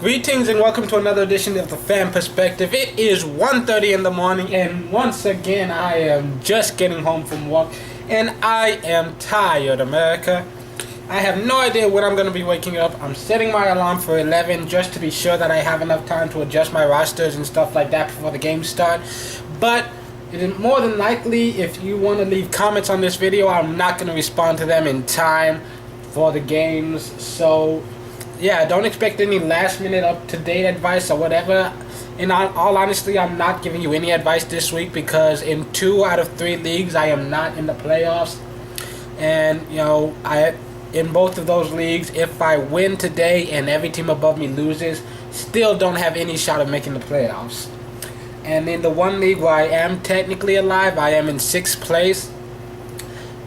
Greetings and welcome to another edition of the Fan Perspective. It is 1:30 in the morning and once again I am just getting home from work and I am tired, America. I have no idea when I'm going to be waking up. I'm setting my alarm for 11 just to be sure that I have enough time to adjust my rosters and stuff like that before the games start. But it is more than likely, if you want to leave comments on this video, I'm not going to respond to them in time for the games. So yeah, don't expect any last minute up-to-date advice or whatever. In all honesty, I'm not giving you any advice this week because in 2 out of 3 leagues I am not in the playoffs. And in both of those leagues, if I win today and every team above me loses, still don't have any shot of making the playoffs. And in the one league where I am technically alive, I am in 6th place.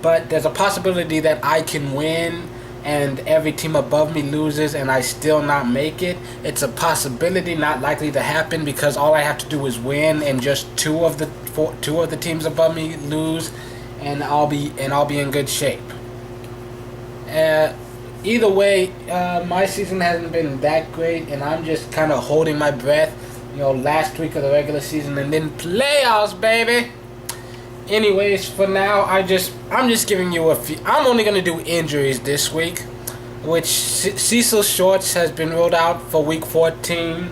But there's a possibility that I can win and every team above me loses and I still not make it. It's a possibility, not likely to happen, because all I have to do is win and just two of the teams above me lose, and I'll be in good shape. Either way, my season hasn't been that great, and I'm just kind of holding my breath. Last week of the regular season and then playoffs, baby. Anyways, for now, I'm just giving you a few. I'm only going to do injuries this week, which Cecil Shorts has been ruled out for week 14.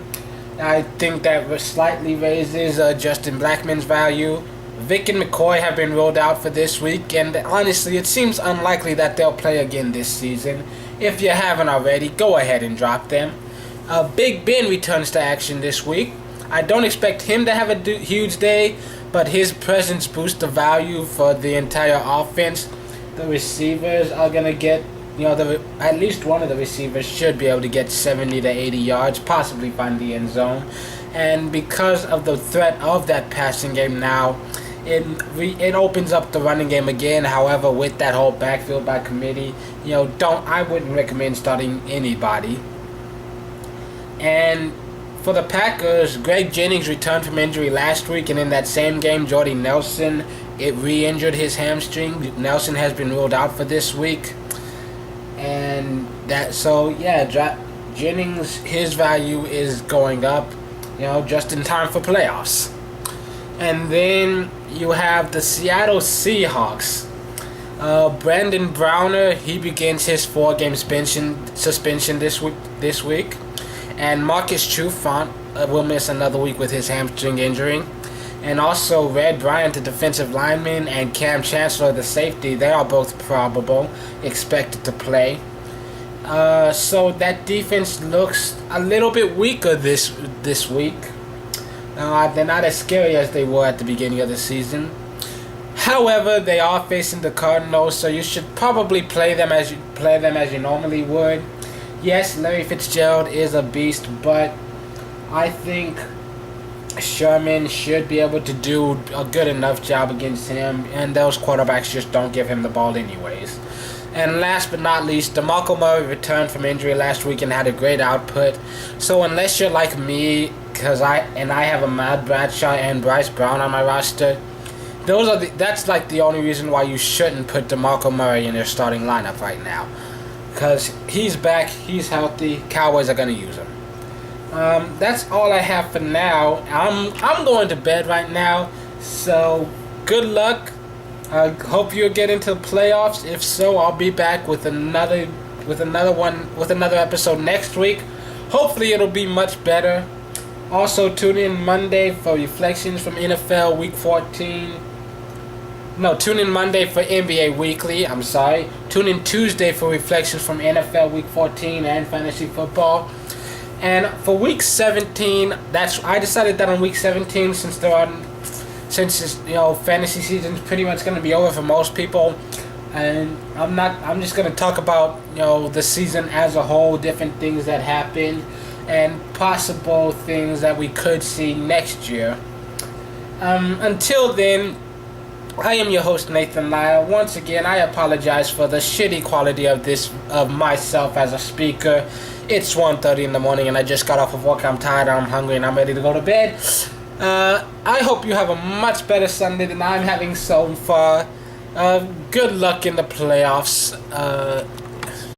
I think that slightly raises Justin Blackman's value. Vick and McCoy have been ruled out for this week, and honestly, it seems unlikely that they'll play again this season. If you haven't already, go ahead and drop them. Big Ben returns to action this week. I don't expect him to have a huge day, but his presence boosts the value for the entire offense. The receivers are going to get, at least one of the receivers should be able to get 70 to 80 yards, possibly find the end zone. And because of the threat of that passing game now, it opens up the running game again. However, with that whole backfield by committee, I wouldn't recommend starting anybody. And for the Packers, Greg Jennings returned from injury last week, and in that same game, Jordy Nelson, it re-injured his hamstring. Nelson has been ruled out for this week. And Jennings, his value is going up, just in time for playoffs. And then you have the Seattle Seahawks. Brandon Browner, he begins his 4-game suspension this week. And Marcus Trufant will miss another week with his hamstring injury. And also Bryant, the defensive lineman, and Kam Chancellor, the safety, they are both probable, expected to play. So that defense looks a little bit weaker this week. They're not as scary as they were at the beginning of the season. However, they are facing the Cardinals, so you should probably play them as you normally would. Yes, Larry Fitzgerald is a beast, but I think Sherman should be able to do a good enough job against him, and those quarterbacks just don't give him the ball anyways. And last but not least, Demarco Murray returned from injury last week and had a great output. So unless you're like me, because I have Ahmad, Bradshaw, and Bryce Brown on my roster, that's like the only reason why you shouldn't put Demarco Murray in your starting lineup right now. Because he's back, he's healthy, Cowboys are going to use him. That's all I have for now. I'm going to bed right now, so good luck. I hope you'll get into the playoffs. If so, I'll be back with another episode next week. Hopefully it'll be much better. Also, tune in Monday for reflections from NFL Week 14. No, tune in Monday for NBA Weekly. I'm sorry. Tune in Tuesday for reflections from NFL Week 14 and fantasy football. And for Week 17, I decided that on Week 17, since fantasy season's pretty much going to be over for most people, and I'm just going to talk about the season as a whole, different things that happened, and possible things that we could see next year. Until then, I am your host, Nathan Lyle. Once again, I apologize for the shitty quality of myself as a speaker. It's 1:30 in the morning and I just got off of work. I'm tired, I'm hungry, and I'm ready to go to bed. I hope you have a much better Sunday than I'm having so far. Good luck in the playoffs.